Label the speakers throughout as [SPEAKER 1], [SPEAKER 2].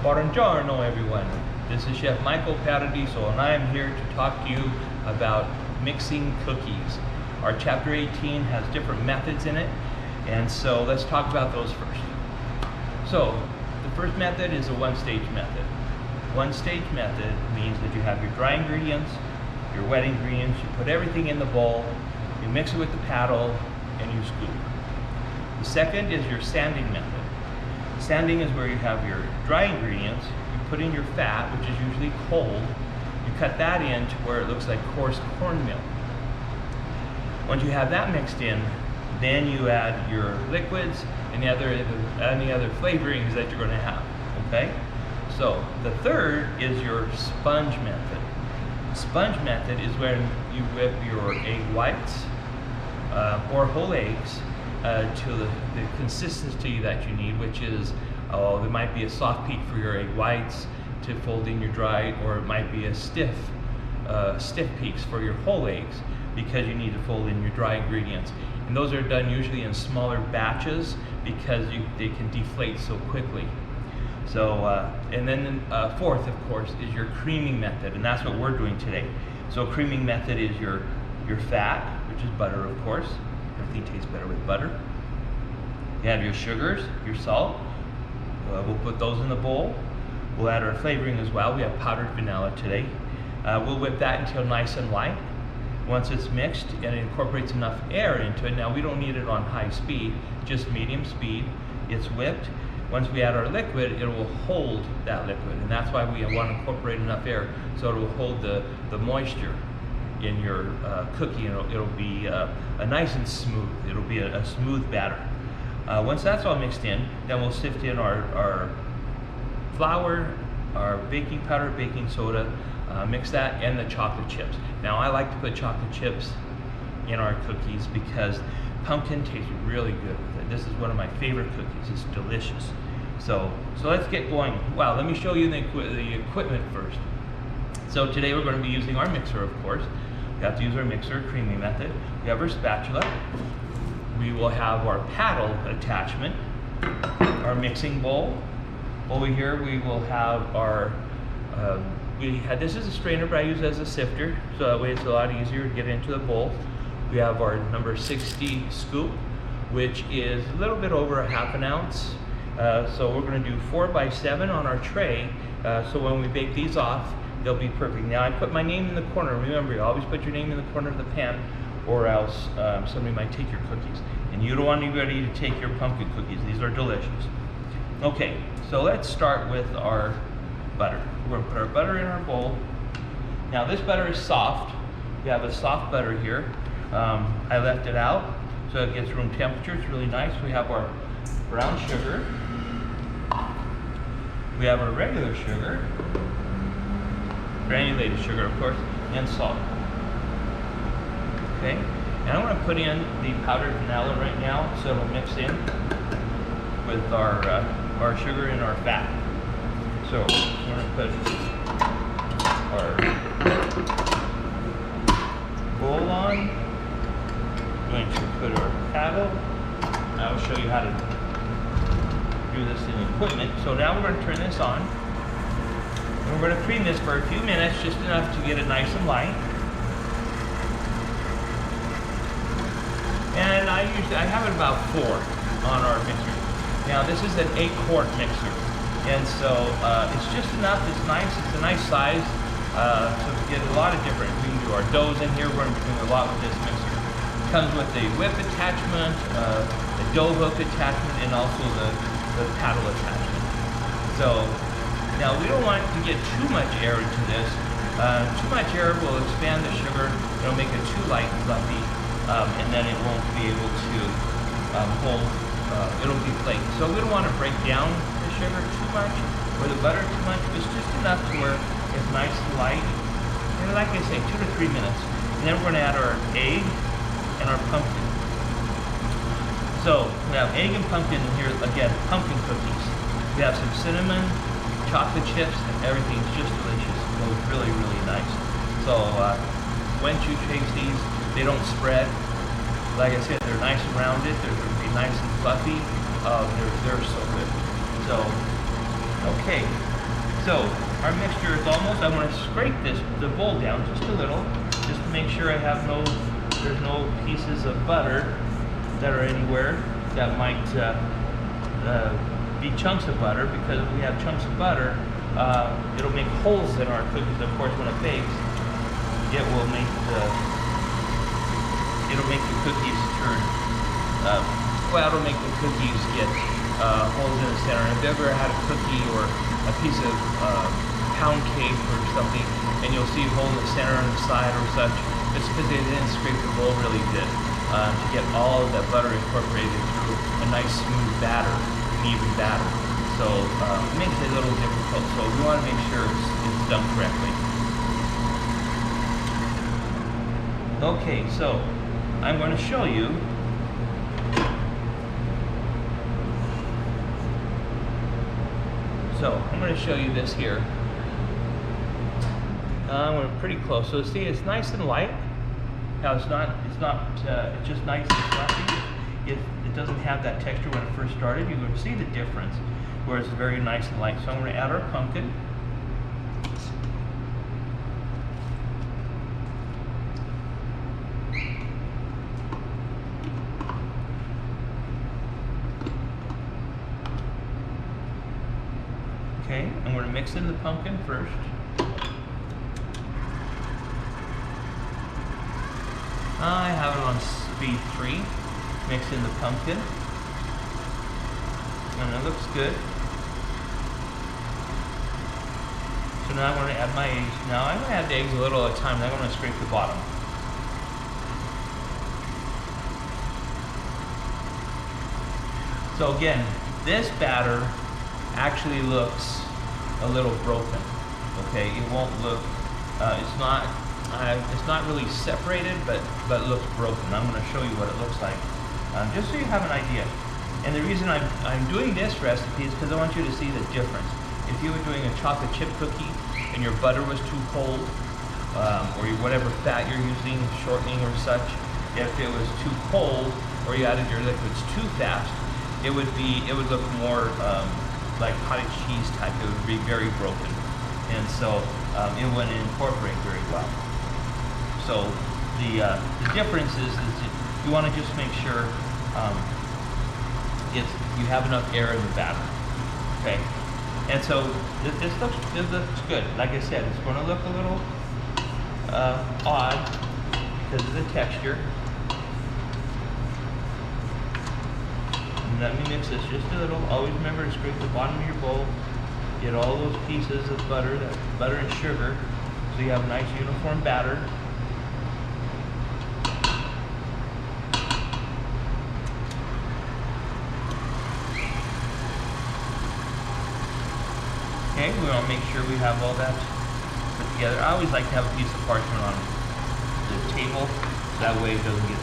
[SPEAKER 1] Buongiorno everyone, this is Chef Michael Paradiso and I am here to talk to you about mixing cookies. Our chapter 18 has different methods in it, and so let's talk about those first. So the first method is a one-stage method. One-stage method means that you have your dry ingredients, your wet ingredients, you put everything in the bowl, you mix it with the paddle, and you scoop. The second is your sanding method. Sanding is where you have your dry ingredients, you put in your fat, which is usually cold, you cut that in to where it looks like coarse cornmeal. Once you have that mixed in, then you add your liquids and any other flavorings that you're going to have, okay? So the third is your sponge method. The sponge method is when you whip your egg whites or whole eggs to the consistency that you need, which is, there might be a soft peak for your egg whites to fold in your dry, or it might be a stiff peaks for your whole eggs because you need to fold in your dry ingredients. And those are done usually in smaller batches because they can deflate so quickly. So, and then fourth, of course, is your creaming method, and that's what we're doing today. So creaming method is your fat, which is butter, of course. Everything tastes better with butter. You have your sugars, your salt. We'll put those in the bowl. We'll add our flavoring as well. We have powdered vanilla today. We'll whip that until nice and light. Once it's mixed and it incorporates enough air into it, now we don't need it on high speed, just medium speed. It's whipped. Once we add our liquid, it will hold that liquid, and that's why we want to incorporate enough air so it will hold the moisture in your cookie, and it'll be nice and smooth. It'll be a smooth batter. Once that's all mixed in, then we'll sift in our flour, our baking powder, baking soda, mix that, and the chocolate chips. Now I like to put chocolate chips in our cookies because pumpkin tastes really good with it. This is one of my favorite cookies. It's delicious. So let's get going. Wow, let me show you the equipment first. So today we're going to be using our mixer, of course. We have to use our mixer, creaming method. We have our spatula. We will have our paddle attachment, our mixing bowl. Over here we will have our, this is a strainer, but I use it as a sifter, so that way it's a lot easier to get into the bowl. We have our number 60 scoop, which is a little bit over a half an ounce. So we're going to do 4 by 7 on our tray, so when we bake these off, they'll be perfect. Now I put my name in the corner. Remember, you always put your name in the corner of the pan, or else somebody might take your cookies. And you don't want anybody to take your pumpkin cookies. These are delicious. Okay, so let's start with our butter. We're going to put our butter in our bowl. Now this butter is soft. We have a soft butter here. I left it out so it gets room temperature. It's really nice. We have our brown sugar. We have our regular sugar. Granulated sugar, of course, and salt. Okay, and I'm going to put in the powdered vanilla right now, so it'll mix in with our sugar and our fat. So we're going to put our bowl on. We're going to put our paddle. I'll show you how to do this in equipment. So now we're going to turn this on. And we're going to cream this for a few minutes, just enough to get it nice and light. And I have it about 4 on our mixer. Now this is an 8-quart mixer, and so it's just enough. It's nice. It's a nice size to get a lot of different. We can do our doughs in here. We're doing a lot with this mixer. It comes with the whip attachment, the dough hook attachment, and also the paddle attachment. So. Now we don't want to get too much air into this. Too much air will expand the sugar. It'll make it too light and fluffy, and then it won't be able to hold. It'll be flaky. So we don't want to break down the sugar too much or the butter too much. It's just enough to where it's nice and light. And like I say, 2 to 3 minutes. And then we're going to add our egg and our pumpkin. So we have egg and pumpkin here. Again, pumpkin cookies. We have some cinnamon, chocolate chips, and everything's just delicious. It goes really, really nice. So once you taste these, they don't spread. Like I said, they're nice and rounded. They're going to be nice and fluffy. They're so good. So Okay, so our mixture is almost, I want to scrape the bowl down just a little, just to make sure there's no pieces of butter that are anywhere that might be chunks of butter, because if we have chunks of butter, it'll make holes in our cookies. Of course, when it bakes, it'll make the cookies turn, it'll make the cookies get holes in the center. And if you've ever had a cookie or a piece of pound cake or something, and you'll see a hole in the center on the side or such, it's because they didn't scrape the bowl really good to get all of that butter incorporated through a nice smooth batter, an even batter. So it makes it a little difficult. So we want to make sure it's done correctly. Okay, so I'm going to show you this here. We're pretty close. So see, it's nice and light. Now it's just nice and fluffy. It doesn't have that texture when it first started. You're going to see the difference, where it's very nice and light. So I'm going to add our pumpkin. Okay, I'm going to mix in the pumpkin first. I have it on speed 3. Mix in the pumpkin. And it looks good. So now I'm going to add my eggs. Now I'm going to add the eggs a little at a time, then I'm going to scrape the bottom. So again, this batter actually looks a little broken. Okay, it won't look. It's not really separated, but it looks broken. I'm going to show you what it looks like, just so you have an idea. And the reason I'm doing this recipe is because I want you to see the difference. If you were doing a chocolate chip cookie and your butter was too cold, or whatever fat you're using, shortening or such, if it was too cold or you added your liquids too fast, it would look more like cottage cheese type. It would be very broken, and so it wouldn't incorporate very well. So the difference is you want to just make sure you have enough air in the batter. Okay, and so this looks good. Like I said, it's going to look a little odd because of the texture. And let me mix this just a little. Always remember to scrape the bottom of your bowl. Get all those pieces of butter, that butter and sugar, so you have a nice uniform batter. Okay, we want to make sure we have all that put together. I always like to have a piece of parchment on the table, so that way it doesn't get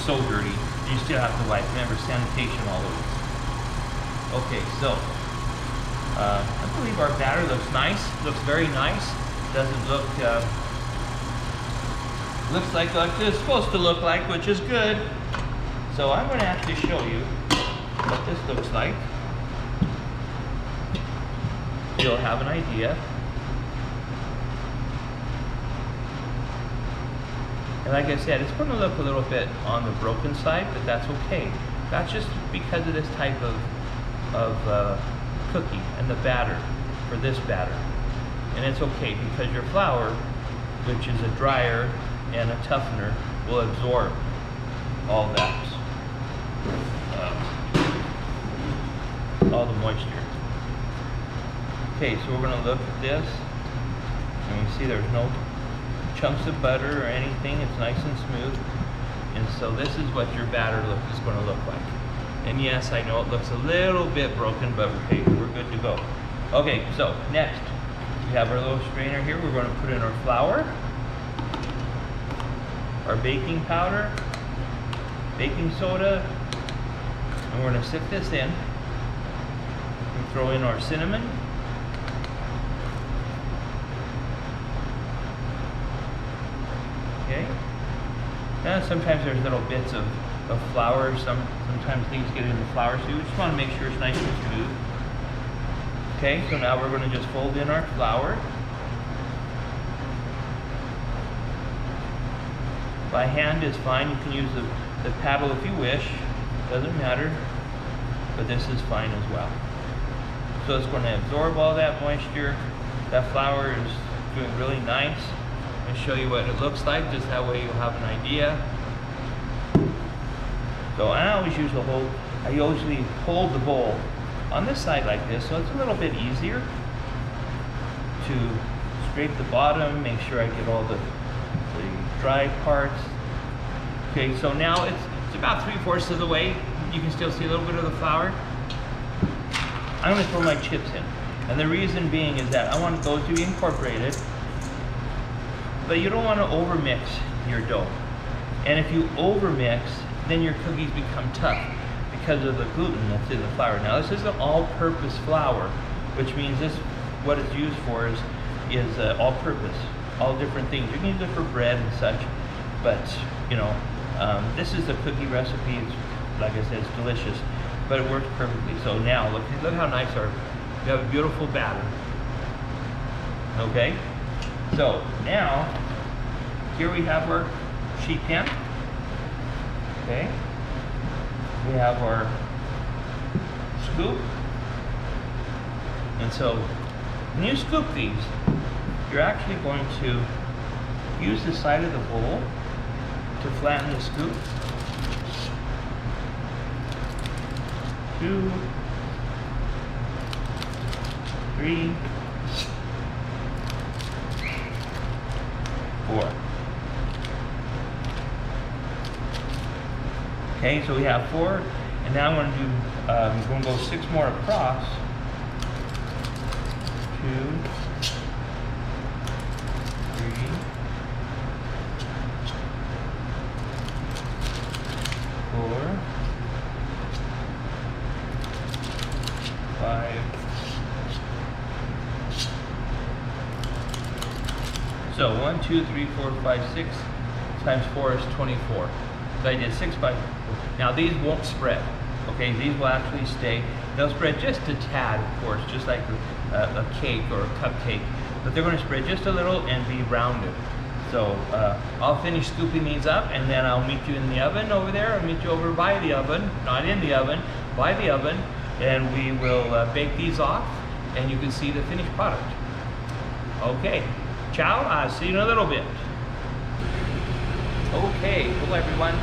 [SPEAKER 1] so dirty. You still have to wipe. Remember, sanitation always. Okay, so I believe our batter looks nice. Looks very nice. Doesn't look looks like it's supposed to look like, which is good. So I'm going to actually show you what this looks like. You'll have an idea. And like I said, it's going to look a little bit on the broken side, but that's okay. That's just because of this type of cookie and the batter for this batter. And it's okay because your flour, which is a dryer and a toughener, will absorb all that, all the moisture. Okay, so we're going to look at this, and we see there's no chunks of butter or anything. It's nice and smooth. And so this is what your batter is going to look like. And yes, I know it looks a little bit broken, but hey, we're good to go. Okay, so next, we have our little strainer here. We're going to put in our flour, our baking powder, baking soda, and we're going to sift this in. And throw in our cinnamon. Okay. And sometimes there's little bits of of flour. Sometimes things get in the flour, so you just want to make sure it's nice and smooth. Okay, so now we're going to just fold in our flour. By hand is fine. You can use the paddle if you wish. Doesn't matter. But this is fine as well. So it's going to absorb all that moisture. That flour is doing really nice. I'll show you what it looks like. Just that way you'll have an idea. So I usually hold the bowl on this side like this, so it's a little bit easier to scrape the bottom, make sure I get all the dry parts. Okay, so now it's about 3/4 of the way. You can still see a little bit of the flour. I'm going to throw my chips in, and the reason being is that I want those to be incorporated, but you don't want to overmix your dough. And if you overmix, then your cookies become tough because of the gluten that's in the flour. Now this is an all-purpose flour, which means what it's used for is all-purpose, all different things. You can use it for bread and such, but this is the cookie recipe. It's, like I said, it's delicious, but it works perfectly. So now look how nice we have a beautiful batter. Okay, so now here we have our sheet pan. Okay, we have our scoop, and so when you scoop these, you're actually going to use the side of the bowl to flatten the scoop. 2, 3, 4. Okay, so we have 4, and now I'm going to go 6 more across. 2, 3, 4, 5. So 1, 2, 3, 4, 5, 6 times 4 is 24. So I did 6 by 4. Now these won't spread. Okay, these will actually stay. They'll spread just a tad, of course, just like a cake or a cupcake. But they're going to spread just a little and be rounded. So I'll finish scooping these up, and then I'll meet you in the oven over there. I'll meet you over by the oven, not in the oven, by the oven, and we will bake these off, and you can see the finished product. Okay, ciao. I'll see you in a little bit. Okay, hello everyone.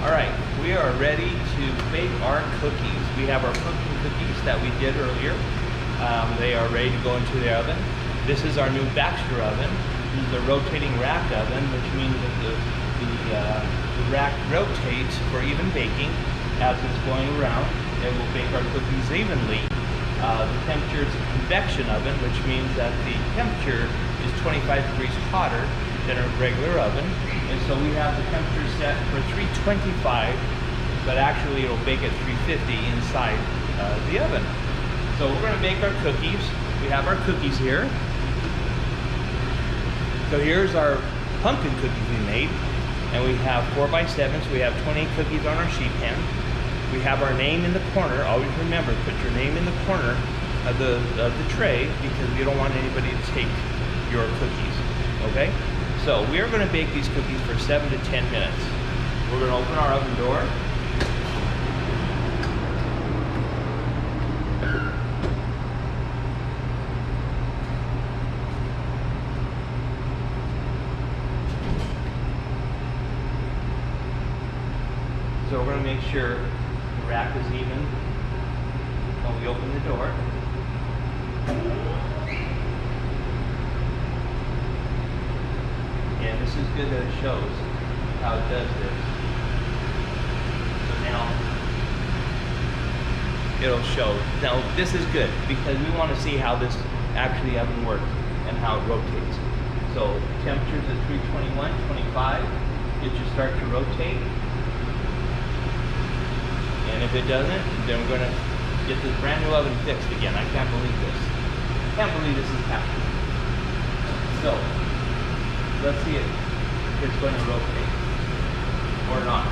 [SPEAKER 1] All right, we are ready to bake our cookies. We have our cooking cookies that we did earlier. They are ready to go into the oven. This is our new Baxter oven. This is a rotating rack oven, which means that the rack rotates for even baking as it's going around. It will bake our cookies evenly. The temperature is a convection oven, which means that the temperature is 25 degrees hotter than a regular oven. And so we have the temperature set for 325, but actually it'll bake at 350 inside the oven. So we're going to bake our cookies. We have our cookies here. So here's our pumpkin cookies we made, and we have 4x7, so we have 20 cookies on our sheet pan. We have our name in the corner. Always remember, put your name in the corner of the tray, because you don't want anybody to take your cookies. Okay? So we are going to bake these cookies for 7 to 10 minutes. We're going to open our oven door. So we're going to make sure the rack is even when we open the door. And this is good that it shows how it does this. So now it'll show. Now this is good because we want to see how this actually oven works and how it rotates. So temperatures at 321, 25, it should start to rotate. And if it doesn't, then we're going to get this brand new oven fixed again. I can't believe this. I can't believe this is happening. So let's see if it's going to rotate or not.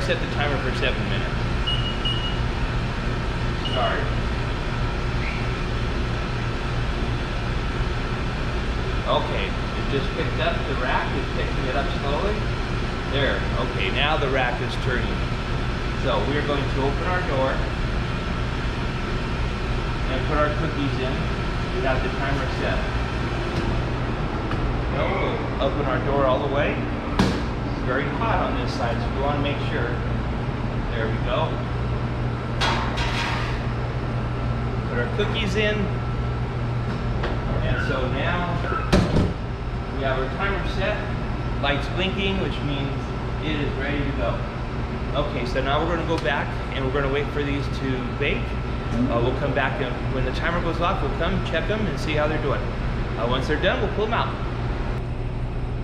[SPEAKER 1] set the timer for 7 minutes. Start. Okay, it just picked up the rack. It's picking it up slowly. There. Okay, now the rack is turning. So we are going to open our door and put our cookies in. We have the timer set. Now we'll open our door all the way. It's very hot on this side, so we want to make sure. There we go. Put our cookies in. And so now we have our timer set. Lights blinking, which means it is ready to go. Okay, so now we're going to go back and we're going to wait for these to bake. We'll come back and when the timer goes off, we'll come check them and see how they're doing. Once they're done, we'll pull them out.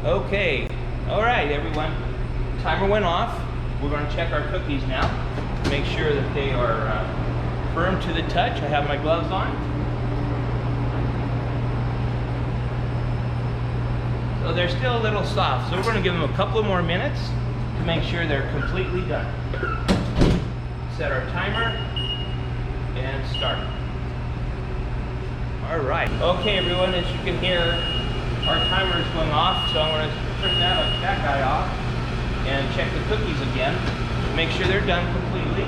[SPEAKER 1] Okay, all right, everyone. Timer went off. We're going to check our cookies now. Make sure that they are firm to the touch. I have my gloves on. So they're still a little soft, so we're going to give them a couple more minutes to make sure they're completely done. Set our timer and start. All right. Okay, everyone, as you can hear, our timer is going off, so I'm going to turn that guy off and check the cookies again. Make sure they're done completely.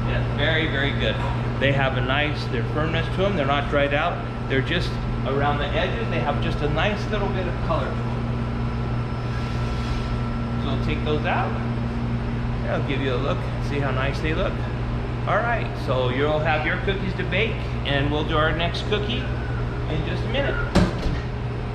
[SPEAKER 1] Yeah, very, very good. They have a nice, their firmness to them. They're not dried out. They're just around the edges. They have just a nice little bit of color to them. So we'll take those out. I'll give you a look, see how nice they look. All right, so you'll have your cookies to bake, and we'll do our next cookie in just a minute.